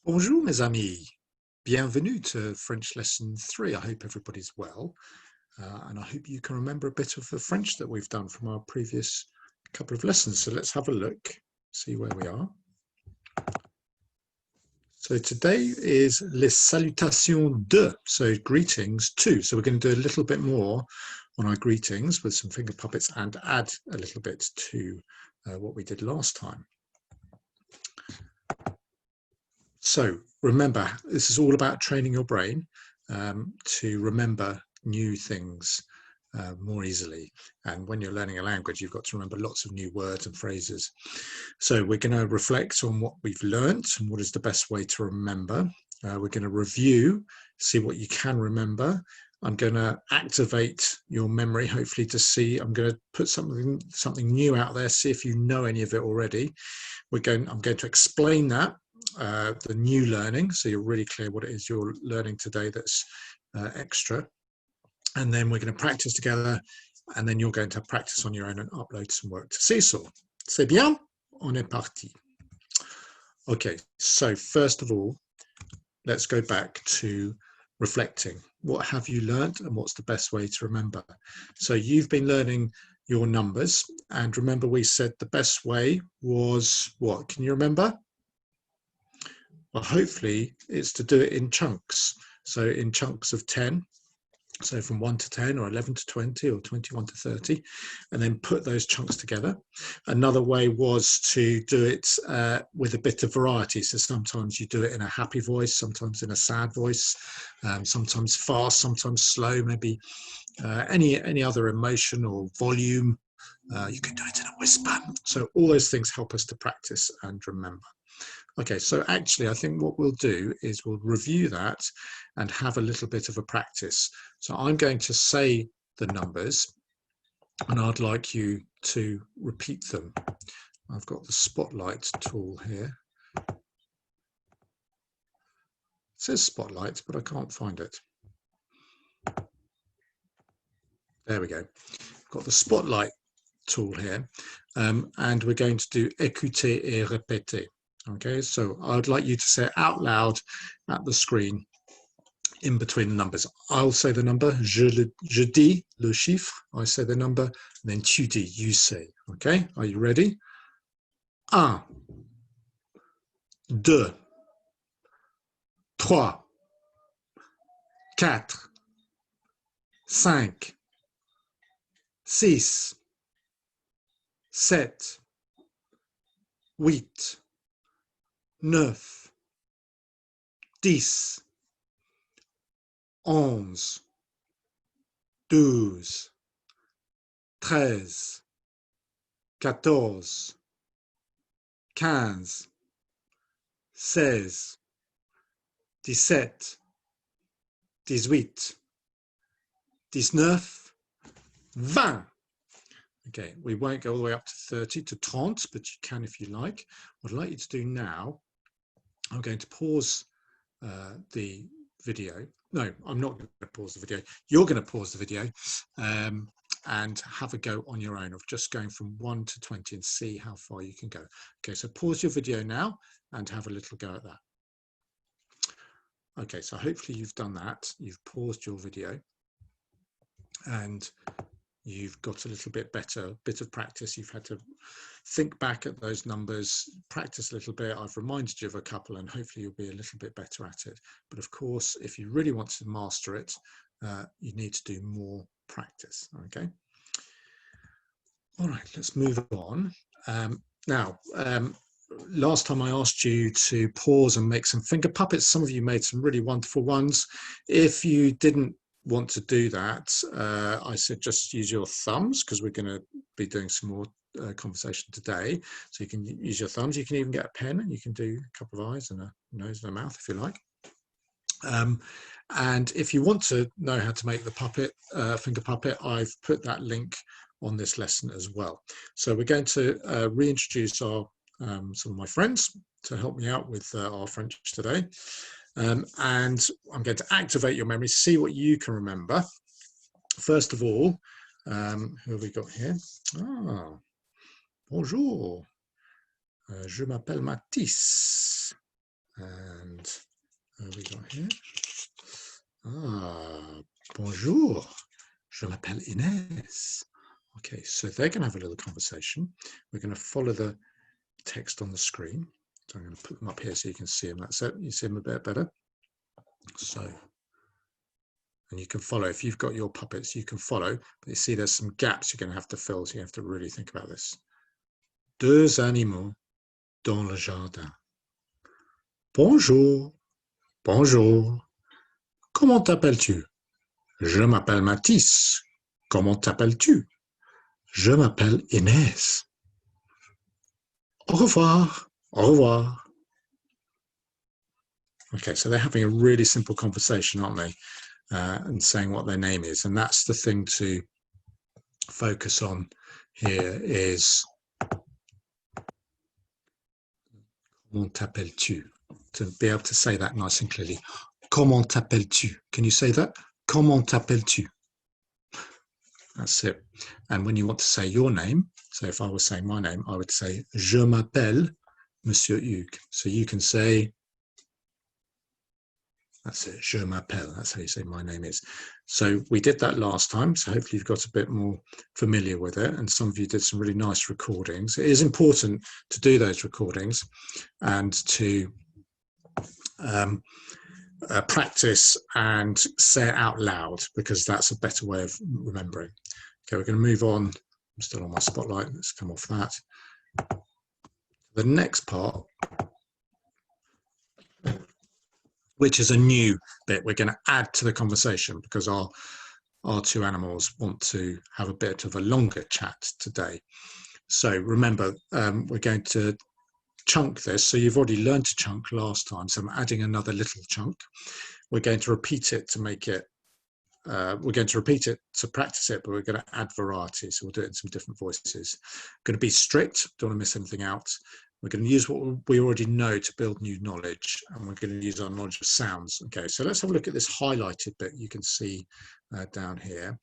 Bonjour mes amis, bienvenue to French lesson 3. I hope everybody's well and I hope you can remember a bit of the French that we've done from our previous couple of lessons. So let's have a look, see where we are. So today is les salutations de, so greetings to. So we're going to do a little bit more on our greetings with some finger puppets and add a little bit to what we did last time. So remember, this is all about training your brain to remember new things more easily. And when you're learning a language, you've got to remember lots of new words and phrases. So we're going to reflect on what we've learnt and what is the best way to remember. We're going to review, see what you can remember. I'm going to activate your memory, hopefully to see. I'm going to put something new out there, see if you know any of it already. I'm going to explain that. The new learning, so you're really clear what it is you're learning today that's extra, and then we're going to practice together, and then you're going to practice on your own and upload some work to Seesaw. C'est bien? On est parti. Okay, so first of all, let's go back to reflecting. What have you learned and what's the best way to remember? So you've been learning your numbers, and remember we said the best way was what? Can you remember? Well, hopefully it's to do it in chunks. So in chunks of 10, so from 1 to 10 or 11 to 20 or 21 to 30, and then put those chunks together. Another way was to do it with a bit of variety. So sometimes you do it in a happy voice, sometimes in a sad voice, sometimes fast, sometimes slow, maybe any other emotion or volume. You can do it in a whisper. So all those things help us to practice and remember. Okay, so actually I think what we'll do is we'll review that and have a little bit of a practice. So I'm going to say the numbers and I'd like you to repeat them. I've got the spotlight tool here. It says spotlight, but I can't find it. There we go. I've got the spotlight tool here, and we're going to do écouter et répéter. Okay, so I'd like you to say it out loud at the screen in between the numbers. I'll say the number, je dis le chiffre, I say the number, and then tu dis, you say. Okay, are you ready? 1, 2, 3, 4, 5, 6, 7, 8, 9, 10, 11, 12, 13, 14, 15, 16, 17, 18, 19, 20. Okay, we won't go all the way up to 30 to 30, but you can if you like. What I'd like you to do now, I'm going to pause the video. No, I'm not going to pause the video. You're going to pause the video and have a go on your own of just going from 1 to 20 and see how far you can go. Okay, so pause your video now and have a little go at that. Okay, so hopefully you've done that. You've paused your video and you've got a little bit better, bit of practice. You've had to think back at those numbers, practice a little bit. I've reminded you of a couple and hopefully you'll be a little bit better at it. But of course, if you really want to master it, you need to do more practice, okay? All right, let's move on. Last time I asked you to pause and make some finger puppets. Some of you made some really wonderful ones. If you didn't want to do that, I said just use your thumbs because we're going to be doing some more conversation today. So you can use your thumbs. You can even get a pen and you can do a couple of eyes and a nose and a mouth if you like. And if you want to know how to make the puppet, finger puppet, I've put that link on this lesson as well. So we're going to reintroduce our some of my friends to help me out with our French today. And I'm going to activate your memory, see what you can remember. First of all, who have we got here? Ah, bonjour. Je m'appelle Mathis. And what have we got here? Ah, bonjour. Je m'appelle Inès. Okay, so they're going to have a little conversation. We're going to follow the text on the screen. So I'm going to put them up here so you can see them. That's it. You see them a bit better. So, and you can follow. If you've got your puppets, you can follow. But you see there's some gaps you're going to have to fill, so you have to really think about this. Deux animaux dans le jardin. Bonjour. Bonjour. Comment t'appelles-tu? Je m'appelle Mathis. Comment t'appelles-tu? Je m'appelle Inès. Au revoir. Au revoir. Okay, so they're having a really simple conversation, aren't they? And saying what their name is. And that's the thing to focus on here is comment t'appelles-tu? To be able to say that nice and clearly. Comment t'appelles-tu? Can you say that? Comment t'appelles-tu? That's it. And when you want to say your name, so if I was saying my name, I would say Je m'appelle Monsieur Hugues. So you can say, that's it, Je m'appelle. That's how you say my name is. So we did that last time. So hopefully you've got a bit more familiar with it. And some of you did some really nice recordings. It is important to do those recordings and to practice and say it out loud, because that's a better way of remembering. Okay, we're going to move on. I'm still on my spotlight. Let's come off that. The next part, which is a new bit we're going to add to the conversation, because our two animals want to have a bit of a longer chat today. So remember, we're going to chunk this. So you've already learned to chunk last time. So I'm adding another little chunk. We're going to repeat it to make it, we're going to repeat it to practice it, but we're going to add variety. So we'll do it in some different voices. Going to be strict, don't want to miss anything out. We're going to use what we already know to build new knowledge, and we're going to use our knowledge of sounds. Okay, so let's have a look at this highlighted bit you can see down here.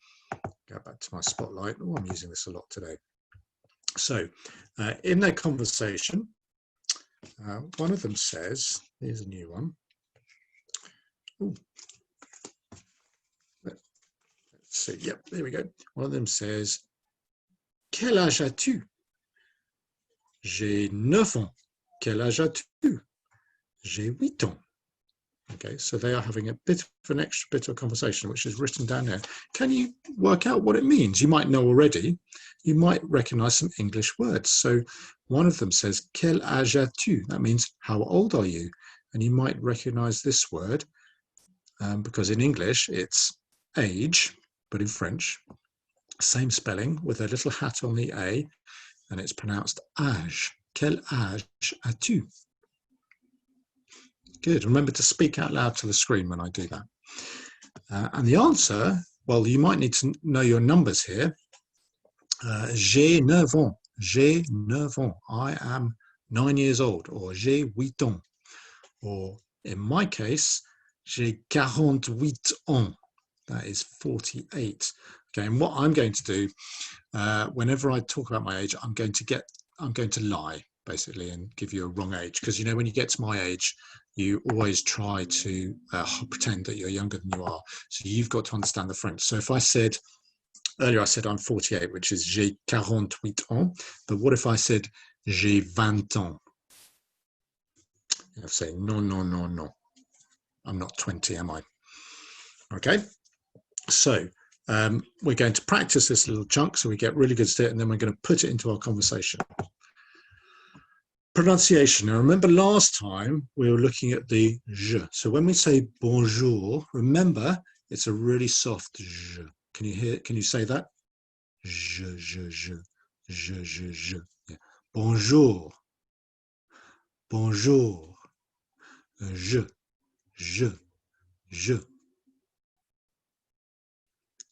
Go back to my spotlight. Oh, I'm using this a lot today. So in their conversation, one of them says, here's a new one. Ooh. Let's see, yep, there we go. One of them says, Quel âge as-tu? J'ai 9 ans. Quel âge as-tu? J'ai 8 ans. Okay, so they are having a bit of an extra bit of conversation, which is written down there. Can you work out what it means? You might know already. You might recognize some English words. So one of them says, Quel âge as-tu? That means, how old are you? And you might recognize this word because in English it's age, but in French, same spelling with a little hat on the A, and it's pronounced âge. Quel âge as-tu? Good. Remember to speak out loud to the screen when I do that. And the answer, well, you might need to know your numbers here. J'ai 9 ans. J'ai 9 ans. I am 9 years old. Or j'ai 8 ans. Or in my case, j'ai 48 ans. That is 48. Okay, and what I'm going to do, whenever I talk about my age, I'm going to lie, basically, and give you a wrong age. Because, you know, when you get to my age, you always try to pretend that you're younger than you are. So you've got to understand the French. So if I said, earlier I said I'm 48, which is j'ai 48 ans. But what if I said j'ai 20 ans? I'll say, non, non, non, non. I'm not 20, am I? Okay. So we're going to practice this little chunk so we get really good at it, and then we're going to put it into our conversation. Pronunciation. Now, remember last time we were looking at the je. So when we say bonjour, remember it's a really soft je. Can you hear? Can you say that? Je, je, je, je, je, je. Yeah. Bonjour, bonjour. Je, je, je.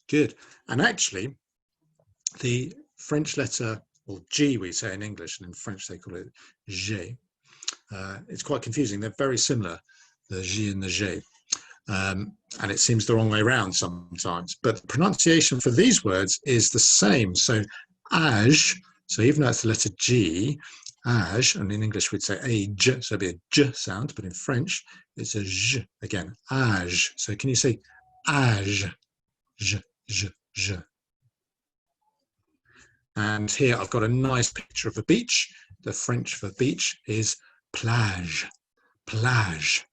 Good. And actually, the French letter, or G we say in English, and in French they call it G. It's quite confusing. They're very similar, the G and the G. And it seems the wrong way around sometimes. But the pronunciation for these words is the same. So âge, so even though it's the letter G, age, and in English we'd say age, so it'd be a j sound, but in French it's a j again, age. So can you say age, j, j, j? And here I've got a nice picture of a beach. The French for beach is plage, plage.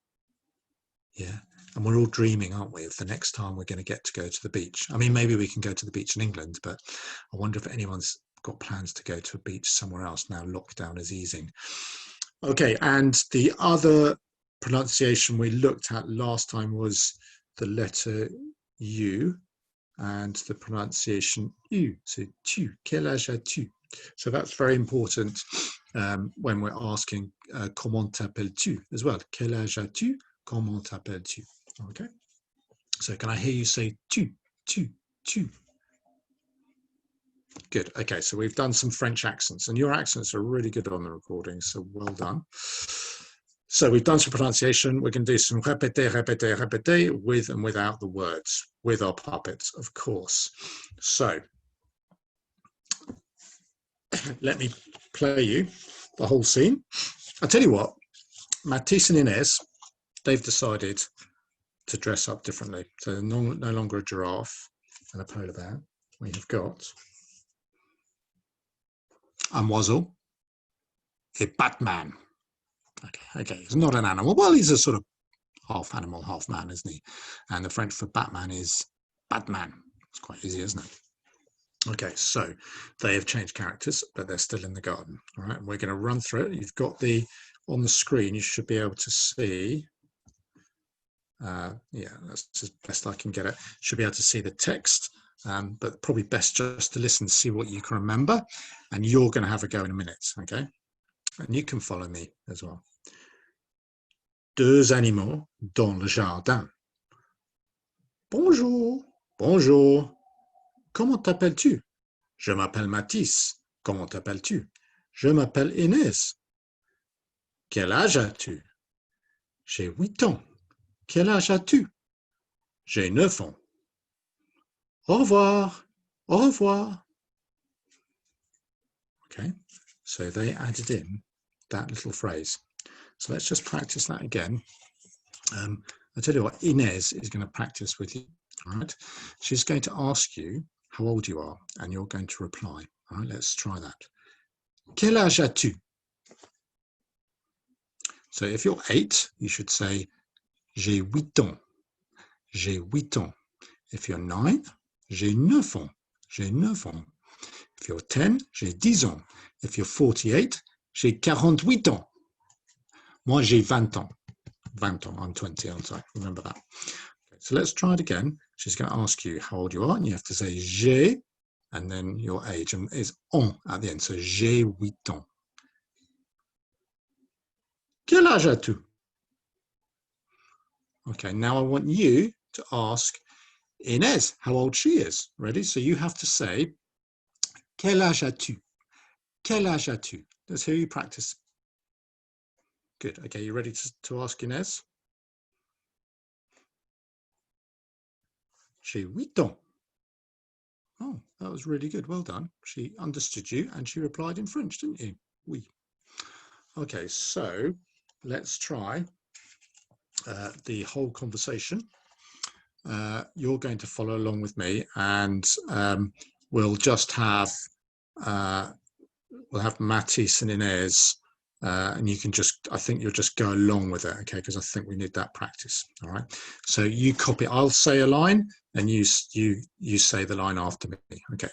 Yeah, and we're all dreaming, aren't we, of the next time we're going to get to go to the beach. I mean, maybe we can go to the beach in England, but I wonder if anyone's got plans to go to a beach somewhere else now lockdown is easing. Okay, and the other pronunciation we looked at last time was the letter U and the pronunciation U. So tu, quel âge as-tu? So that's very important when we're asking comment t'appelles-tu as well. Quel âge as-tu? Comment t'appelles-tu? Okay. So can I hear you say tu, tu, tu? Good. Okay, so we've done some French accents, and your accents are really good on the recording, so well done. So we've done some pronunciation. We're going to do some répéter, répéter, répéter with and without the words, with our puppets, of course. So let me play you the whole scene. I'll tell you what, Matisse and Inez, they've decided to dress up differently. So no longer a giraffe and a polar bear. We have got un oiseau, a Batman. Okay, he's not an animal. Well, he's a sort of half animal, half man, isn't he? And the French for Batman is Batman. It's quite easy, isn't it? Okay, so they have changed characters, but they're still in the garden. All right, and we're going to run through it. You've got on the screen, you should be able to see. Yeah, that's as best I can get it. Should be able to see the text, but probably best just to listen, see what you can remember, and you're going to have a go in a minute, okay? And you can follow me as well. Deux animaux dans le jardin. Bonjour, bonjour. Comment t'appelles-tu? Je m'appelle Matisse. Comment t'appelles-tu? Je m'appelle Inès. Quel âge as-tu? J'ai 8 ans. Quel âge as-tu? J'ai 9 ans. Au revoir. Au revoir. Okay, so they added in that little phrase. So let's just practice that again. I'll tell you what, Inez is going to practice with you. All right, she's going to ask you how old you are, and you're going to reply. All right, let's try that. Quel âge as-tu? So if you're 8, you should say j'ai 8 ans. J'ai 8 ans. If you're 9, j'ai 9 ans. J'ai 9 ans. If you're 10, j'ai 10 ans. If you're 48, j'ai 48 ans. Moi, j'ai 20 ans. 20 ans. I'm 20, aren't I? Remember that. Okay, so let's try it again. She's going to ask you how old you are, and you have to say j'ai, and then your age, and it's on at the end. So j'ai 8 ans. Quel âge as-tu? Okay, now I want you to ask Inez how old she is. Ready? So you have to say, quel âge as-tu? Quel âge as-tu? Let's hear you practice. Good. Okay, you ready to ask Inez? J'ai 8 ans. Oh, that was really good. Well done. She understood you and she replied in French, didn't you? Oui. Okay, so let's try the whole conversation. You're going to follow along with me, and we'll just have Matisse and Inez, and you can just, I think you'll just go along with it, okay? Because I think we need that practice. All right. So you copy. I'll say a line, and you say the line after me. Okay.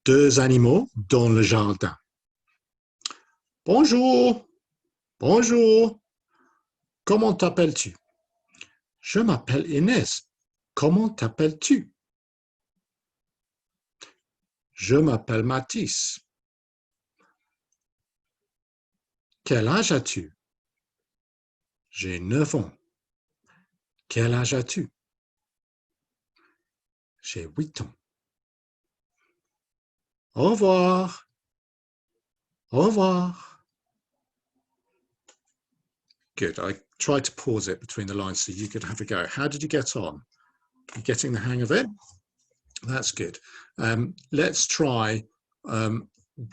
Deux animaux dans le jardin. Bonjour. Bonjour. Comment t'appelles-tu? Je m'appelle Inès. Comment t'appelles-tu? Je m'appelle Matisse. Quel âge as-tu? J'ai 9 ans. Quel âge as-tu? J'ai 8 ans. Au revoir. Au revoir. Good. I tried to pause it between the lines so you could have a go. How did you get on? You getting the hang of it? That's good. Let's try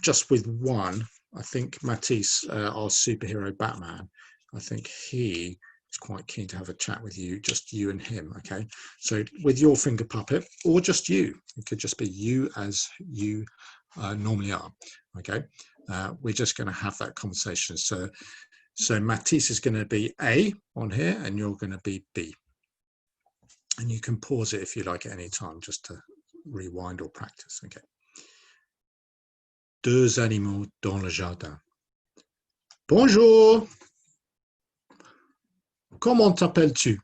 just with one I think Matisse, our superhero Batman, I think he is quite keen to have a chat with you, just you and him, okay? So with your finger puppet, or just you, it could just be you as you normally are, okay? We're just going to have that conversation. So Matisse is going to be A on here, and you're going to be B. And you can pause it if you like at any time, just to rewind or practice, okay? Deux animaux dans le jardin. Bonjour. Comment t'appelles-tu?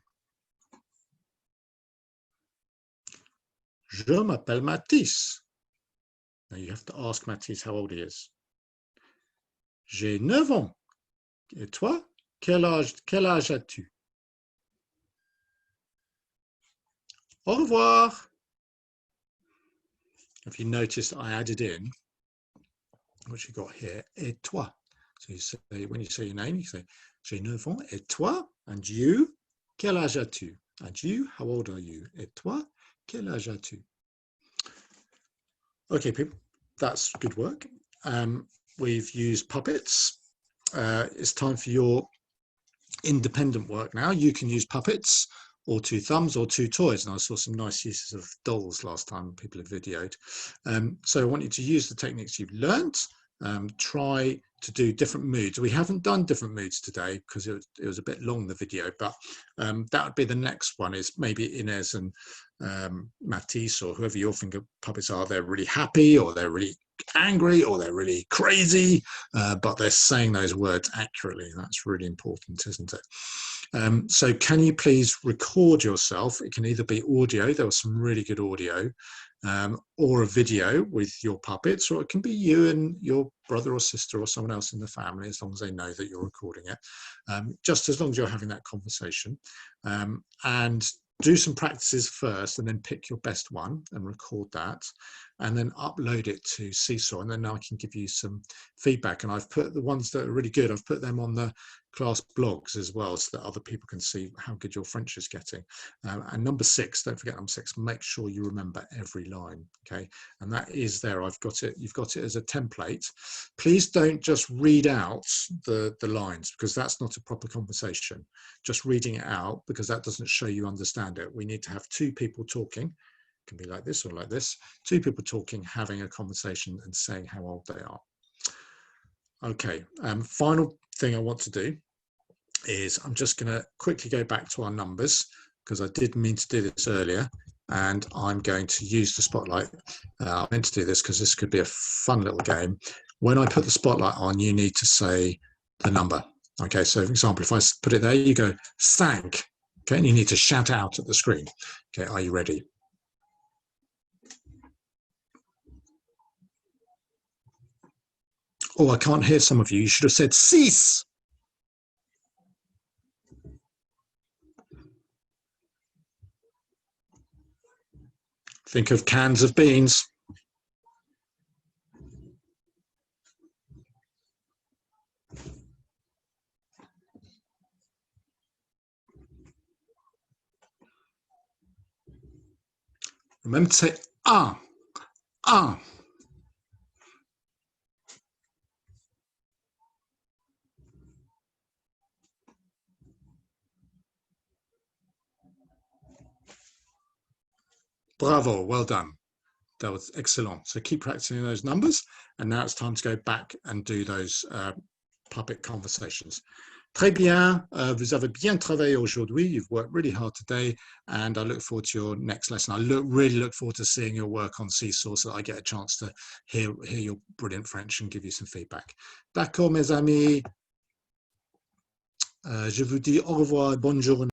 Je m'appelle Matisse. Now you have to ask Matisse how old he is. J'ai 9 ans. Et toi, quel âge as-tu? Au revoir. If you notice, I added in what you got here, et toi. So you say, when you say your name, you say, j'ai 9 ans, et toi? And you, quel âge as-tu? And you, how old are you? Et toi, quel âge as-tu? Okay, people, that's good work. We've used puppets. It's time for your independent work now. You can use puppets or 2 thumbs or 2 toys. And I saw some nice uses of dolls last time people have videoed. So I want you to use the techniques you've learned. Try to do different moods. We haven't done different moods today because it was a bit long, the video, but that would be the next one, is maybe Inez and Matisse, or whoever your finger puppets are. They're really happy, or they're really angry, or they're really crazy, but they're saying those words accurately. That's really important, isn't it? So can you please record yourself? It can either be audio, there was some really good audio, or a video with your puppets, or it can be you and your brother or sister or someone else in the family, as long as they know that you're recording it, just as long as you're having that conversation. And do some practices first, and then pick your best one and record that, and then upload it to Seesaw, and then I can give you some feedback. And I've put the ones that are really good, I've put them on the class blogs as well, so that other people can see how good your French is getting. And number 6, don't forget number 6, make sure you remember every line, okay? And that is there, I've got it, you've got it as a template. Please don't just read out the lines, because that's not a proper conversation. Just reading it out, because that doesn't show you understand it. We need to have 2 people talking. It can be like this or like this. 2 people talking, having a conversation and saying how old they are. Okay, final thing I want to do is I'm just going to quickly go back to our numbers, because I did mean to do this earlier, and I'm going to use the spotlight. I meant to do this because this could be a fun little game. When I put the spotlight on, you need to say the number. Okay, so for example, if I put it there, you go 5. Okay, and you need to shout out at the screen. Okay, are you ready? Oh, I can't hear some of you. You should have said 6. Think of cans of beans. Remember to say ah. Bravo, well done. That was excellent. So keep practicing those numbers, and now it's time to go back and do those puppet conversations. Très bien, vous avez bien travaillé aujourd'hui. You've worked really hard today, and I look forward to your next lesson. I really look forward to seeing your work on Seesaw, so that I get a chance to hear your brilliant French and give you some feedback. D'accord, mes amis. Je vous dis au revoir et bonne journée.